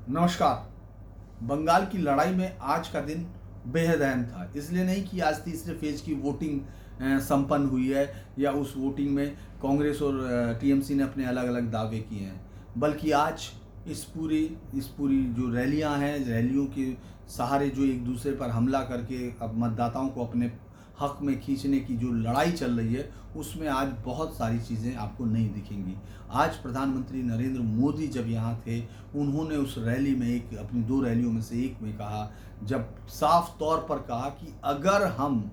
नमस्कार। बंगाल की लड़ाई में आज का दिन बेहद अहम था। इसलिए नहीं कि आज तीसरे फेज की वोटिंग संपन्न हुई है या उस वोटिंग में कांग्रेस और टीएमसी ने अपने अलग अलग दावे किए हैं, बल्कि आज इस पूरी जो रैलियां हैं, रैलियों के सहारे जो एक दूसरे पर हमला करके अब मतदाताओं को अपने हक में खींचने की जो लड़ाई चल रही है, उसमें आज बहुत सारी चीज़ें आपको नहीं दिखेंगी। आज प्रधानमंत्री नरेंद्र मोदी जब यहाँ थे, उन्होंने उस रैली में, एक अपनी 2 रैलियों में से एक में कहा, जब साफ तौर पर कहा कि अगर हम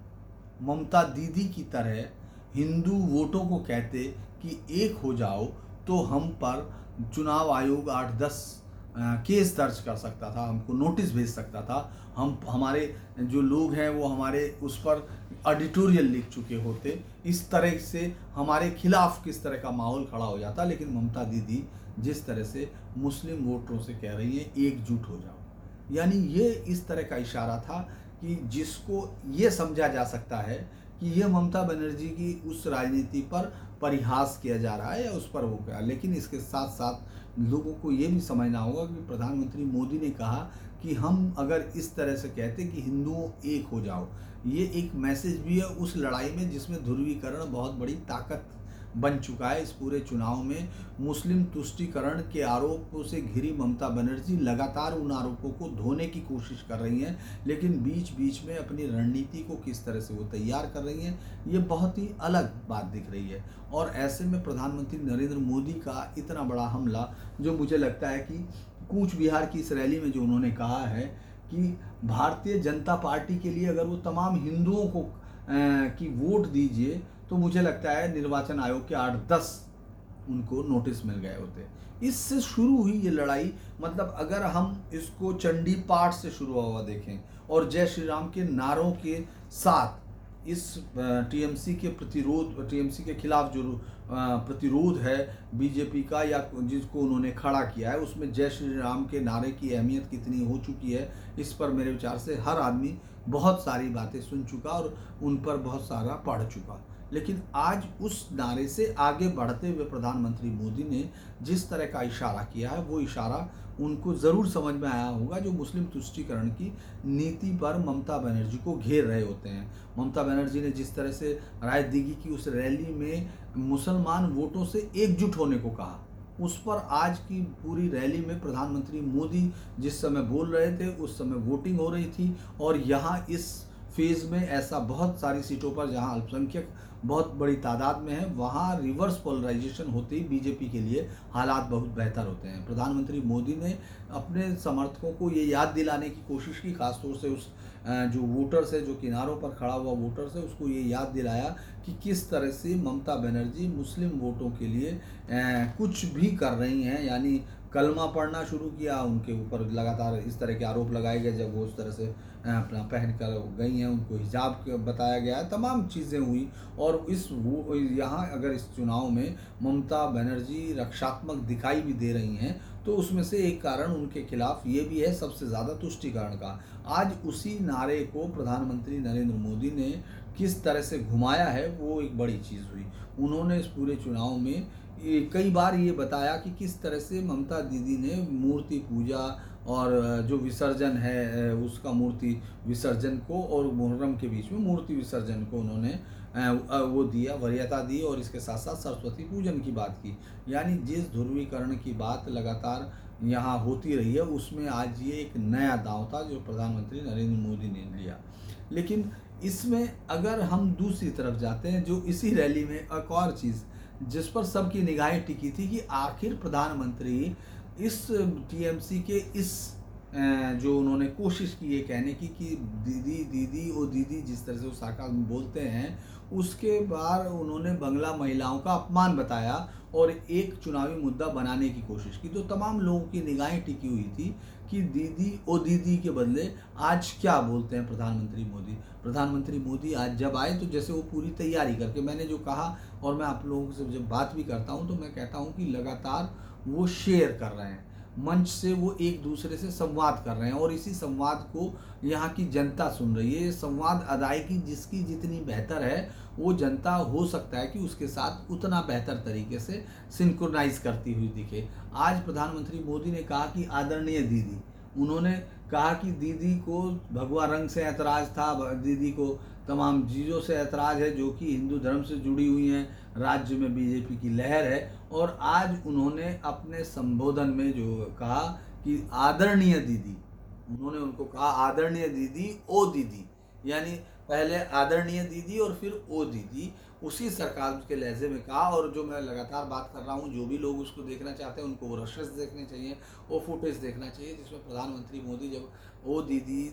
ममता दीदी की तरह हिंदू वोटों को कहते कि एक हो जाओ, तो हम पर चुनाव आयोग 8-10 केस दर्ज कर सकता था, हमको नोटिस भेज सकता था। हमारे जो लोग हैं वो हमारे उस पर एडिटोरियल लिख चुके होते। इस तरह से हमारे खिलाफ किस तरह का माहौल खड़ा हो जाता। लेकिन ममता दीदी जिस तरह से मुस्लिम वोटरों से कह रही हैं एकजुट हो जाओ, यानी ये इस तरह का इशारा था कि जिसको ये समझा जा सकता है कि ये ममता बनर्जी की उस राजनीति पर परिहास किया जा रहा है या उस पर वो क्या। लेकिन इसके साथ साथ लोगों को ये भी समझना होगा कि प्रधानमंत्री मोदी ने कहा कि हम अगर इस तरह से कहते कि हिंदुओं एक हो जाओ, ये एक मैसेज भी है उस लड़ाई में जिसमें ध्रुवीकरण बहुत बड़ी ताकत बन चुका है। इस पूरे चुनाव में मुस्लिम तुष्टीकरण के आरोपों से घिरी ममता बनर्जी लगातार उन आरोपों को धोने की कोशिश कर रही हैं, लेकिन बीच बीच में अपनी रणनीति को किस तरह से वो तैयार कर रही हैं, ये बहुत ही अलग बात दिख रही है। और ऐसे में प्रधानमंत्री नरेंद्र मोदी का इतना बड़ा हमला, जो मुझे लगता है कि कूच बिहार की इस रैली में जो उन्होंने कहा है कि भारतीय जनता पार्टी के लिए अगर वो तमाम हिंदुओं को की वोट दीजिए, तो मुझे लगता है निर्वाचन आयोग के 8-10 उनको नोटिस मिल गए होते। इससे शुरू हुई ये लड़ाई। मतलब अगर हम इसको चंडी पाठ से शुरू हुआ देखें और जय श्री राम के नारों के साथ इस टीएमसी के खिलाफ जो प्रतिरोध है बीजेपी का या जिसको उन्होंने खड़ा किया है, उसमें जय श्री राम के नारे की अहमियत कितनी हो चुकी है, इस पर मेरे विचार से हर आदमी बहुत सारी बातें सुन चुका और उन पर बहुत सारा पढ़ चुका। लेकिन आज उस नारे से आगे बढ़ते हुए प्रधानमंत्री मोदी ने जिस तरह का इशारा किया है, वो इशारा उनको ज़रूर समझ में आया होगा, जो मुस्लिम तुष्टीकरण की नीति पर ममता बनर्जी को घेर रहे होते हैं। ममता बनर्जी ने जिस तरह से राय दिघी की उस रैली में मुसलमान वोटों से एकजुट होने को कहा, उस पर आज की पूरी रैली में प्रधानमंत्री मोदी जिस समय बोल रहे थे, उस समय वोटिंग हो रही थी। और यहाँ इस फेज़ में ऐसा बहुत सारी सीटों पर जहां अल्पसंख्यक बहुत बड़ी तादाद में है, वहां रिवर्स पोलराइजेशन होते ही बीजेपी के लिए हालात बहुत बेहतर होते हैं। प्रधानमंत्री मोदी ने अपने समर्थकों को ये याद दिलाने की कोशिश की, खासतौर से उस जो वोटर्स है, जो किनारों पर खड़ा हुआ वोटर्स है, उसको ये याद दिलाया कि किस तरह से ममता बनर्जी मुस्लिम वोटों के लिए कुछ भी कर रही हैं। यानी कलमा पढ़ना शुरू किया, उनके ऊपर लगातार इस तरह के आरोप लगाए गए जब वो उस तरह से अपना पहन कर गई हैं, उनको हिजाब बताया गया, तमाम चीज़ें हुई। और यहाँ अगर इस चुनाव में ममता बनर्जी रक्षात्मक दिखाई भी दे रही हैं, तो उसमें से एक कारण उनके खिलाफ ये भी है सबसे ज़्यादा तुष्टीकरण का। आज उसी नारे को प्रधानमंत्री नरेंद्र मोदी ने किस तरह से घुमाया है, वो एक बड़ी चीज़ हुई। उन्होंने इस पूरे चुनाव में कई बार ये बताया कि किस तरह से ममता दीदी ने मूर्ति पूजा और जो विसर्जन है उसका मूर्ति विसर्जन को और मुहर्रम के बीच में मूर्ति विसर्जन को उन्होंने वो दिया, वरीयता दी। और इसके साथ साथ सरस्वती पूजन की बात की। यानी जिस ध्रुवीकरण की बात लगातार यहाँ होती रही है, उसमें आज ये एक नया दांव था जो प्रधानमंत्री नरेंद्र मोदी ने लिया। लेकिन इसमें अगर हम दूसरी तरफ जाते हैं, जो इसी रैली में एक और चीज़ जिस पर सबकी निगाहें टिकी थी कि आखिर प्रधानमंत्री इस टीएमसी के इस जो उन्होंने कोशिश की है कहने की कि दीदी दीदी ओ दीदी, जिस तरह से वो सार्काज़्म में बोलते हैं, उसके बाद उन्होंने बंगला महिलाओं का अपमान बताया और एक चुनावी मुद्दा बनाने की कोशिश की। तो तमाम लोगों की निगाहें टिकी हुई थी कि दीदी ओ दीदी के बदले आज क्या बोलते हैं प्रधानमंत्री मोदी। प्रधानमंत्री मोदी आज जब आए तो जैसे वो पूरी तैयारी करके, मैंने जो कहा और मैं आप लोगों से जब बात भी करता हूँ तो मैं कहता हूँ कि लगातार वो शेयर कर रहे हैं। मंच से वो एक दूसरे से संवाद कर रहे हैं और इसी संवाद को यहाँ की जनता सुन रही है। ये संवाद अदायगी जिसकी जितनी बेहतर है, वो जनता हो सकता है कि उसके साथ उतना बेहतर तरीके से सिंक्रोनाइज करती हुई दिखे। आज प्रधानमंत्री मोदी ने कहा कि आदरणीय दीदी, उन्होंने कहा कि दीदी को भगवा रंग से ऐतराज़ था, दीदी को तमाम चीज़ों से ऐतराज़ है जो कि हिंदू धर्म से जुड़ी हुई हैं, राज्य में बीजेपी की लहर है। और आज उन्होंने अपने संबोधन में जो कहा कि आदरणीय दीदी, उन्होंने उनको कहा आदरणीय दीदी, ओ दीदी, यानी पहले आदरणीय दीदी और फिर ओ दीदी, उसी सरकार के लहजे में कहा। और जो मैं लगातार बात कर रहा हूँ, जो भी लोग उसको देखना चाहते हैं उनको वो रशेस देखने चाहिए, वो फुटेज देखना चाहिए जिसमें प्रधानमंत्री मोदी जब ओ दीदी,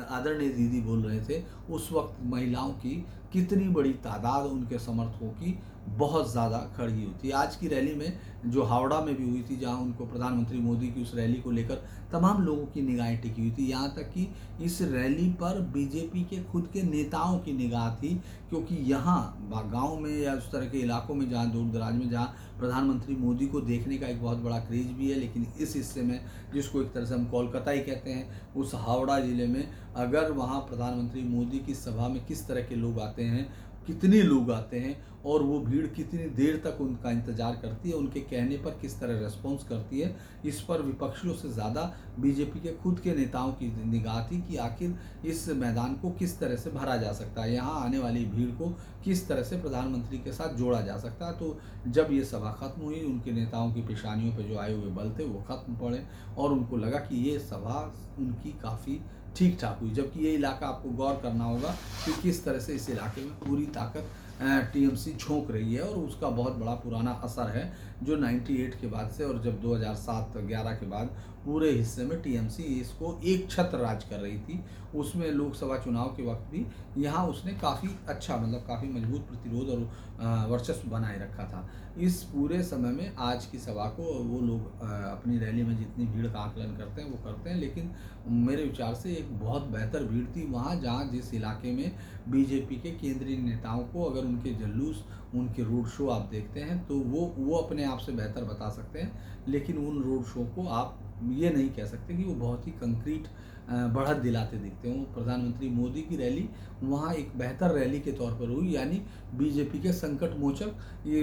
आदरणीय दीदी बोल रहे थे, उस वक्त महिलाओं की कितनी बड़ी तादाद, उनके समर्थकों की बहुत ज़्यादा खड़ी हुई थी। आज की रैली में जो हावड़ा में भी हुई थी, जहां उनको प्रधानमंत्री मोदी की उस रैली को लेकर तमाम लोगों की निगाहें टिकी हुई थी, यहाँ तक कि इस रैली पर बीजेपी के खुद के नेताओं की निगाह थी, क्योंकि यहाँ गांव में या उस तरह के इलाकों में जहाँ दूर दराज में जहाँ प्रधानमंत्री मोदी को देखने का एक बहुत बड़ा क्रेज भी है, लेकिन इस हिस्से में जिसको एक तरह से हम कोलकाता ही कहते हैं, उस हावड़ा ज़िले में अगर वहाँ प्रधानमंत्री मोदी की सभा में किस तरह के लोग आते हैं, कितने लोग आते हैं और वो भीड़ कितनी देर तक उनका इंतज़ार करती है, उनके कहने पर किस तरह रेस्पॉन्स करती है, इस पर विपक्षियों से ज़्यादा बीजेपी के खुद के नेताओं की निगाह थी कि आखिर इस मैदान को किस तरह से भरा जा सकता है, यहाँ आने वाली भीड़ को किस तरह से प्रधानमंत्री के साथ जोड़ा जा सकता है। तो जब ये सभा खत्म हुई, उनके नेताओं की पेशानियों पर जो आए हुए बल थे वो खत्म पड़े और उनको लगा कि ये सभा उनकी काफ़ी ठीक ठाक हुई। जबकि ये इलाका, आपको गौर करना होगा कि किस तरह से इस इलाके में पूरी ताकत टीएमसी झोंक रही है और उसका बहुत बड़ा पुराना असर है जो 98 के बाद से, और जब 2007-11 के बाद पूरे हिस्से में टीएमसी इसको एक छत्र राज कर रही थी। उसमें लोकसभा चुनाव के वक्त भी यहाँ उसने काफ़ी अच्छा, मतलब काफ़ी मजबूत प्रतिरोध और वर्चस्व बनाए रखा था। इस पूरे समय में आज की सभा को वो लोग अपनी रैली में जितनी भीड़ का आकलन करते हैं वो करते हैं, लेकिन मेरे विचार से एक बहुत बेहतर भीड़ थी वहाँ, जहाँ जिस इलाके में बीजेपी के केंद्रीय नेताओं को अगर उनके जुलूस, उनके रोड शो आप देखते हैं तो वो अपने आप से बेहतर बता सकते हैं, लेकिन उन रोड शो को आप ये नहीं कह सकते कि वो बहुत ही कंक्रीट बढ़त दिलाते दिखते हों। प्रधानमंत्री मोदी की रैली वहाँ एक बेहतर रैली के तौर पर हुई, यानी बीजेपी के संकट मोचक, ये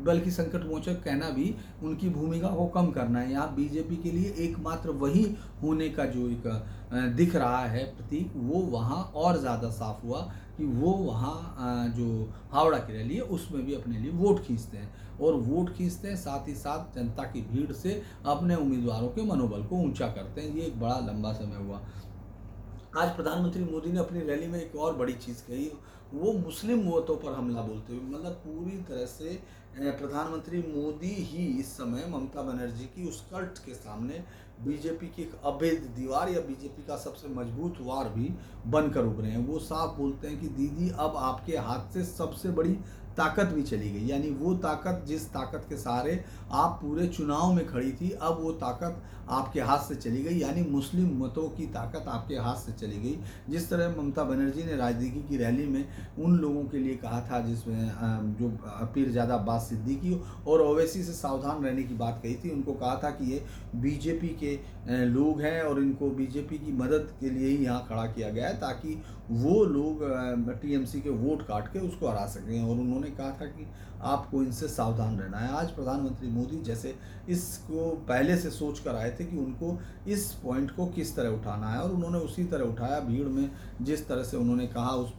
बल्कि संकट मोचक कहना भी उनकी भूमिका को कम करना है। यहाँ बीजेपी के लिए एकमात्र वही होने का जो एक दिख रहा है प्रतीक, वो वहाँ और ज़्यादा साफ हुआ कि वो वहाँ जो हावड़ा की रैली है उसमें भी अपने लिए वोट खींचते हैं, और वोट खींचते हैं साथ ही साथ जनता की भीड़ से अपने उम्मीदवारों के मनोबल को ऊंचा करते हैं। ये एक बड़ा लंबा समय हुआ। आज प्रधानमंत्री मोदी ने अपनी रैली में एक और बड़ी चीज़ कही, वो मुस्लिम वोटों पर हमला बोलते हुए, मतलब पूरी तरह से प्रधानमंत्री मोदी ही इस समय ममता बनर्जी की उस कल्ट के सामने बीजेपी की एक अभेद दीवार या बीजेपी का सबसे मजबूत वार भी बनकर उभरे हैं। वो साफ बोलते हैं कि दीदी, अब आपके हाथ से सबसे बड़ी ताकत भी चली गई, यानी वो ताकत, जिस ताकत के सहारे आप पूरे चुनाव में खड़ी थी, अब वो ताकत आपके हाथ से चली गई, यानी मुस्लिम मतों की ताकत आपके हाथ से चली गई। जिस तरह ममता बनर्जी ने राजनीति की रैली में उन लोगों के लिए कहा था जिसमें जो पीरजादा अब्बास सिद्दीकी और ओवैसी से सावधान रहने की बात कही थी, उनको कहा था कि ये बीजेपी के लोग हैं और इनको बीजेपी की मदद के लिए ही यहाँ खड़ा किया गया है ताकि वो लोग टीएमसी के वोट काट के उसको हरा सकें, और उन्होंने कहा था कि आपको इनसे सावधान रहना है। आज प्रधानमंत्री मोदी जैसे इसको पहले से सोच कर आए थे कि उनको इस पॉइंट को किस तरह उठाना है, और उन्होंने उसी तरह उठाया। भीड़ में जिस तरह से उन्होंने कहा, उस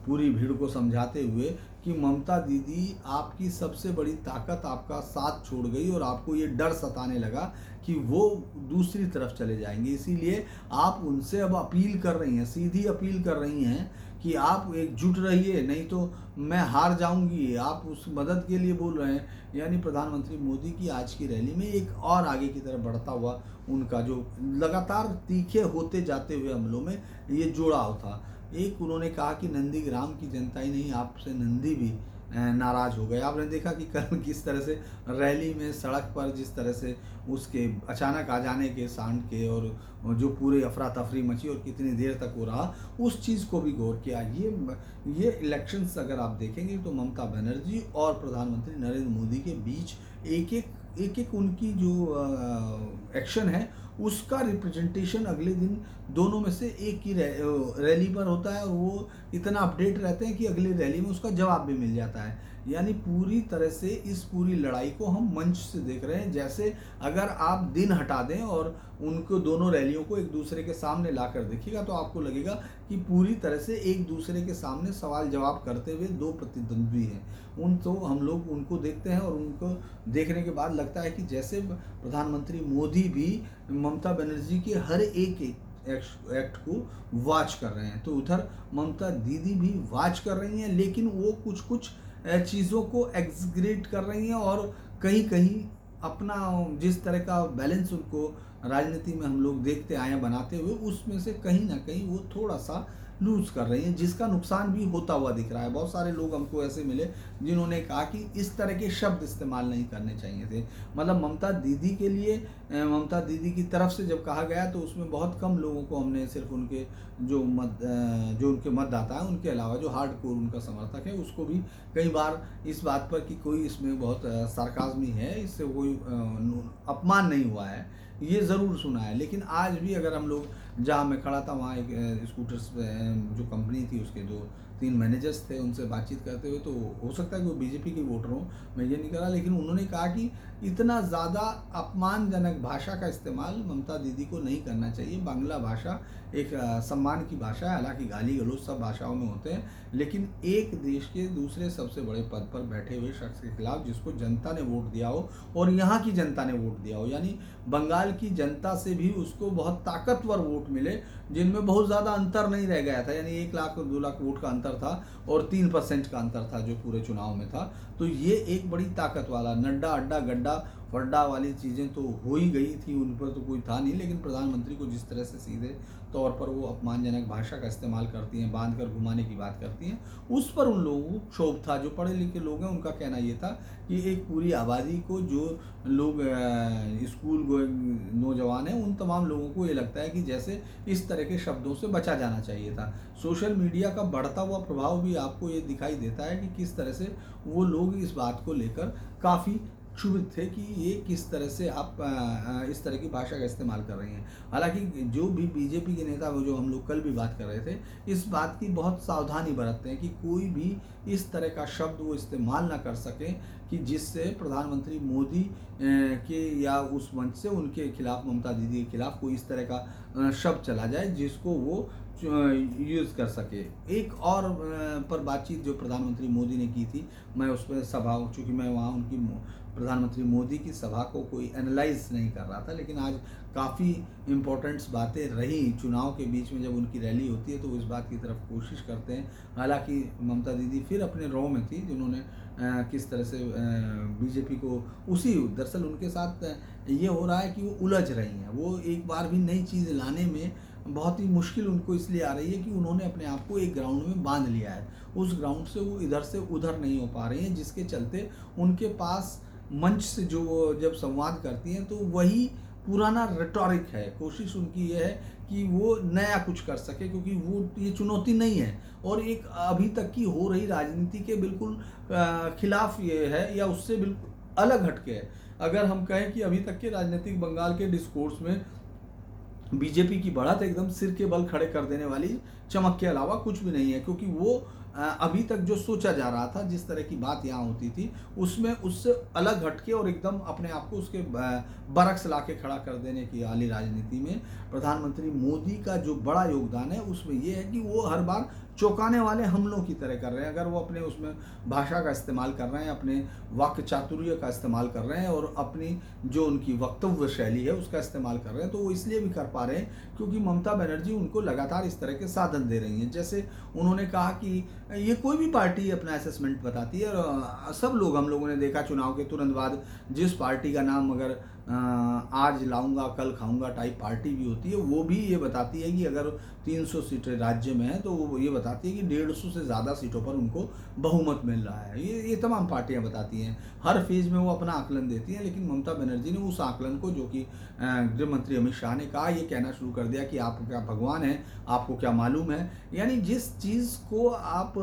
पूरी भीड़ को समझाते हुए कि ममता दीदी, आपकी सबसे बड़ी ताकत आपका साथ छोड़ गई और आपको ये डर सताने लगा कि वो दूसरी तरफ चले जाएंगे, इसीलिए आप उनसे अब अपील कर रही हैं, सीधी अपील कर रही हैं कि आप एकजुट रहिए, नहीं तो मैं हार जाऊंगी, आप उस मदद के लिए बोल रहे हैं। यानी प्रधानमंत्री मोदी की आज की रैली में एक और आगे की तरफ बढ़ता हुआ उनका जो लगातार तीखे होते जाते हुए हमलों में ये जुड़ाव था। एक उन्होंने कहा कि नंदीग्राम की जनता ही नहीं, आपसे नंदी भी नाराज़ हो गए। आपने देखा कि कल किस तरह से रैली में सड़क पर जिस तरह से उसके अचानक आ जाने के सांड के और जो पूरे अफरा तफरी मची और कितनी देर तक हो रहा, उस चीज़ को भी गौर किया। ये इलेक्शंस अगर आप देखेंगे तो ममता बनर्जी और प्रधानमंत्री नरेंद्र मोदी के बीच एक एक उनकी जो एक्शन है उसका रिप्रेजेंटेशन अगले दिन दोनों में से एक की रैली पर होता है, और वो इतना अपडेट रहते हैं कि अगली रैली में उसका जवाब भी मिल जाता है। यानी पूरी तरह से इस पूरी लड़ाई को हम मंच से देख रहे हैं, जैसे अगर आप दिन हटा दें और उनको दोनों रैलियों को एक दूसरे के सामने लाकर देखिएगा तो आपको लगेगा कि पूरी तरह से एक दूसरे के सामने सवाल जवाब करते हुए दो प्रतिद्वंद्वी हैं। तो हम लोग उनको देखते हैं और उनको देखने के बाद लगता है कि जैसे प्रधानमंत्री मोदी भी ममता बनर्जी के हर एक एक्ट को वॉच कर रहे हैं, तो उधर ममता दीदी भी वॉच कर रही हैं, लेकिन वो कुछ कुछ चीज़ों को एग्जीक्यूट कर रही हैं और कहीं कहीं अपना जिस तरह का बैलेंस उनको राजनीति में हम लोग देखते आए हैं बनाते हुए, उसमें से कहीं ना कहीं वो थोड़ा सा लूज कर रही हैं, जिसका नुकसान भी होता हुआ दिख रहा है। बहुत सारे लोग हमको ऐसे मिले जिन्होंने कहा कि इस तरह के शब्द इस्तेमाल नहीं करने चाहिए थे। मतलब ममता दीदी के लिए, ममता दीदी की तरफ से जब कहा गया तो उसमें बहुत कम लोगों को हमने सिर्फ उनके जो उनके मतदाता हैं उनके अलावा जो हार्ड कोर उनका समर्थक है उसको भी कई बार इस बात पर कि कोई इसमें बहुत सार्काज़्म है, इससे कोई अपमान नहीं हुआ है, ये ज़रूर सुना है। लेकिन आज भी अगर हम लोग, जहाँ मैं खड़ा था वहाँ एक स्कूटर्स जो कंपनी थी उसके 2-3 मैनेजर्स थे, उनसे बातचीत करते हुए, तो हो सकता है कि वो बीजेपी के वोटर हों, मैं ये नहीं कह रहा, लेकिन उन्होंने कहा कि इतना ज़्यादा अपमानजनक भाषा का इस्तेमाल ममता दीदी को नहीं करना चाहिए। बांग्ला भाषा एक सम्मान की भाषा है, हालांकि गाली गलौज सब भाषाओं में होते हैं, लेकिन एक देश के दूसरे सबसे बड़े पद पर बैठे हुए शख्स के खिलाफ जिसको जनता ने वोट दिया हो और यहाँ की जनता ने वोट दिया हो, यानी बंगाल की जनता से भी उसको बहुत ताकतवर वोट मिले जिनमें बहुत ज़्यादा अंतर नहीं रह गया था, यानी 1 लाख और 2 लाख वोट का अंतर था और 3% का अंतर था जो पूरे चुनाव में था। तो ये एक बड़ी ताकत वाला, नड्डा अड्डा गड्ढा फड्डा वाली चीज़ें तो हो ही गई थी, उन पर तो कोई था नहीं, लेकिन प्रधानमंत्री को जिस तरह से सीधे तौर पर वो अपमानजनक भाषा का इस्तेमाल करती हैं, बांध कर घुमाने की बात करती हैं, उस पर उन लोगों को क्षोभ था। जो पढ़े लिखे लोग हैं उनका कहना ये था कि एक पूरी आबादी को, जो लोग स्कूल गोइंग नौजवान हैं, उन तमाम लोगों को ये लगता है कि जैसे इस तरह के शब्दों से बचा जाना चाहिए था। सोशल मीडिया का बढ़ता हुआ प्रभाव भी आपको ये दिखाई देता है कि किस तरह से वो लोग इस बात को लेकर काफ़ी क्षुभित थे कि ये किस तरह से आप इस तरह की भाषा का इस्तेमाल कर रही हैं। हालांकि जो भी बीजेपी के नेता, वो जो हम लोग कल भी बात कर रहे थे, इस बात की बहुत सावधानी बरतते हैं कि कोई भी इस तरह का शब्द वो इस्तेमाल ना कर सकें कि जिससे प्रधानमंत्री मोदी के या उस मंच से उनके खिलाफ, ममता दीदी के खिलाफ कोई इस तरह का शब्द चला जाए जिसको वो यूज़ कर सके। एक और पर बातचीत जो प्रधानमंत्री मोदी ने की थी, मैं उस पर सभा, चूँकि मैं वहाँ उनकी प्रधानमंत्री मोदी की सभा को कोई एनालाइज नहीं कर रहा था, लेकिन आज काफ़ी इम्पोर्टेंट्स बातें रही चुनाव के बीच में। जब उनकी रैली होती है तो इस बात की तरफ कोशिश करते हैं। हालांकि ममता दीदी फिर अपने रो में थी, जिन्होंने किस तरह से बीजेपी को उसी, दरअसल उनके साथ ये हो रहा है कि वो उलझ रही हैं, वो एक बार भी नई चीज़ लाने में बहुत ही मुश्किल उनको इसलिए आ रही है कि उन्होंने अपने आप को एक ग्राउंड में बांध लिया है, उस ग्राउंड से वो इधर से उधर नहीं हो पा रही हैं, जिसके चलते उनके पास मंच से जो जब संवाद करती हैं तो वही पुराना रेटोरिक है। कोशिश उनकी ये है कि वो नया कुछ कर सके, क्योंकि वो ये चुनौती नहीं है और एक अभी तक की हो रही राजनीति के बिल्कुल खिलाफ ये है या उससे बिल्कुल अलग हटके है। अगर हम कहें कि अभी तक के राजनीतिक बंगाल के डिस्कोर्स में बीजेपी की बढ़त एकदम सिर के बल खड़े कर देने वाली चमक के अलावा कुछ भी नहीं है, क्योंकि वो अभी तक जो सोचा जा रहा था, जिस तरह की बात यहाँ होती थी, उसमें उससे अलग हटके और एकदम अपने आप को उसके बरक्स ला के खड़ा कर देने की वाली राजनीति में प्रधानमंत्री मोदी का जो बड़ा योगदान है उसमें ये है कि वो हर बार चौंकाने वाले हमलों की तरह कर रहे हैं। अगर वो अपने उसमें भाषा का इस्तेमाल कर रहे हैं, अपने वाक्य चातुर्य का इस्तेमाल कर रहे हैं और अपनी जो उनकी वक्तव्य शैली है उसका इस्तेमाल कर रहे हैं, तो वो इसलिए भी कर पा रहे हैं क्योंकि ममता बनर्जी उनको लगातार इस तरह के साधन दे रही हैं। जैसे उन्होंने कहा कि ये कोई भी पार्टी अपना असेसमेंट बताती है, और सब लोग, हम लोगों ने देखा चुनाव के तुरंत बाद जिस पार्टी का नाम अगर आज लाऊंगा कल खाऊंगा टाइप पार्टी भी होती है, वो भी ये बताती है कि अगर 300 सीटें राज्य में है तो वो ये बताती है कि 150 से ज़्यादा सीटों पर उनको बहुमत मिल रहा है। ये तमाम पार्टियां बताती हैं, हर फेज़ में वो अपना आकलन देती हैं। लेकिन ममता बनर्जी ने उस आकलन को, जो कि गृह मंत्री अमित शाह ने कहा, ये कहना शुरू कर दिया कि आप क्या भगवान हैं, आपको क्या मालूम है। यानी जिस चीज़ को आप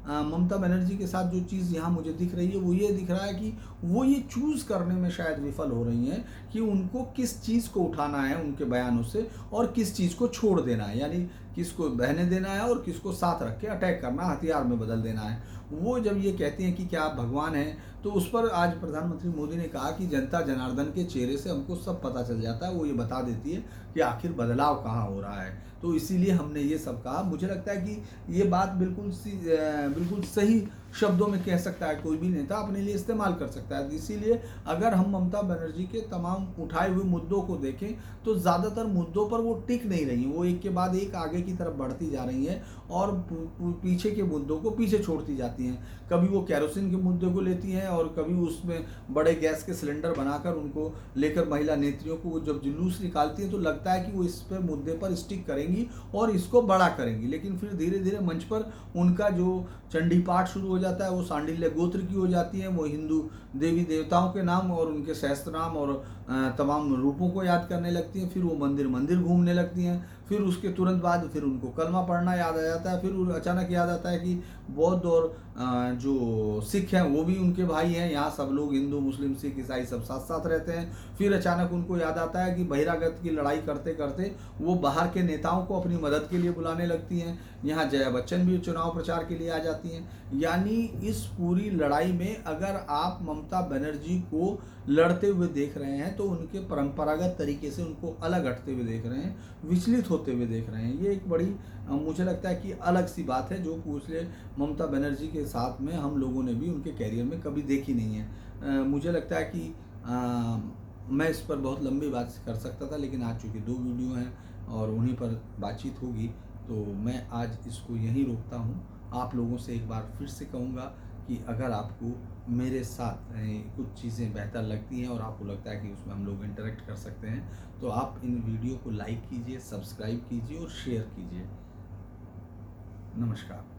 ममता बनर्जी के साथ जो चीज़ यहाँ मुझे दिख रही है वो ये दिख रहा है कि वो ये चूज़ करने में शायद विफल हो रही हैं कि उनको किस चीज़ को उठाना है उनके बयानों से और किस चीज़ को छोड़ देना है, यानी किसको बहने देना है और किसको साथ रख के अटैक करना, हथियार में बदल देना है। वो जब ये कहती हैं कि क्या आप भगवान हैं, तो उस पर आज प्रधानमंत्री मोदी ने कहा कि जनता जनार्दन के चेहरे से हमको सब पता चल जाता है, वो ये बता देती है कि आखिर बदलाव कहाँ हो रहा है। तो इसीलिए हमने ये सब कहा। मुझे लगता है कि ये बात बिल्कुल सही शब्दों में कह सकता है कोई भी नेता, अपने लिए इस्तेमाल कर सकता है। इसीलिए अगर हम ममता बनर्जी के तमाम उठाए हुए मुद्दों को देखें तो ज़्यादातर मुद्दों पर वो टिक नहीं रही, वो एक के बाद एक आगे की तरफ बढ़ती जा रही हैं और पीछे के मुद्दों को पीछे छोड़ती जाती हैं। कभी वो केरोसिन के मुद्दे को लेती हैं और कभी उसमें बड़े गैस के सिलेंडर बनाकर उनको लेकर महिला नेत्रियों को वो जब जुलूस निकालती हैं तो लगता है कि वो इस पर मुद्दे पर स्टिक करेंगी और इसको बड़ा करेंगी, लेकिन फिर धीरे धीरे मंच पर उनका जो चंडी पाठ शुरू हो जाता है वो सांडिल्य गोत्र की हो जाती है। वो हिंदू देवी देवताओं के नाम और उनके सहस्त्र नाम और तमाम रूपों को याद करने लगती हैं। फिर वो मंदिर मंदिर घूमने लगती हैं। फिर उसके तुरंत बाद फिर उनको कलमा पढ़ना याद आ जाता है। फिर अचानक याद आता है कि बौद्ध और जो सिख हैं वो भी उनके भाई हैं, यहाँ सब लोग हिंदू मुस्लिम सिख ईसाई सब साथ साथ रहते हैं। फिर अचानक उनको याद आता है कि बहिरागत की लड़ाई करते करते वो बाहर के नेताओं को अपनी मदद के लिए बुलाने लगती हैं। यहाँ जया बच्चन भी चुनाव प्रचार के लिए आ जाती हैं। यानी इस पूरी लड़ाई में अगर आप ममता बनर्जी को लड़ते हुए देख रहे हैं तो उनके परंपरागत तरीके से उनको अलग हटते हुए देख रहे हैं, विचलित होते हुए देख रहे हैं। ये एक बड़ी मुझे लगता है कि अलग सी बात है जो पिछले ममता बनर्जी के साथ में हम लोगों ने भी उनके कैरियर में कभी देखी नहीं है। मुझे लगता है कि मैं इस पर बहुत लंबी बात कर सकता था, लेकिन आज चूँकि 2 वीडियो हैं और उन्हीं पर बातचीत होगी तो मैं आज इसको यहीं रोकता हूँ। आप लोगों से एक बार फिर से कहूँगा कि अगर आपको मेरे साथ कुछ चीज़ें बेहतर लगती हैं और आपको लगता है कि उसमें हम लोग इंटरेक्ट कर सकते हैं तो आप इन वीडियो को लाइक कीजिए, सब्सक्राइब कीजिए और शेयर कीजिए। नमस्कार।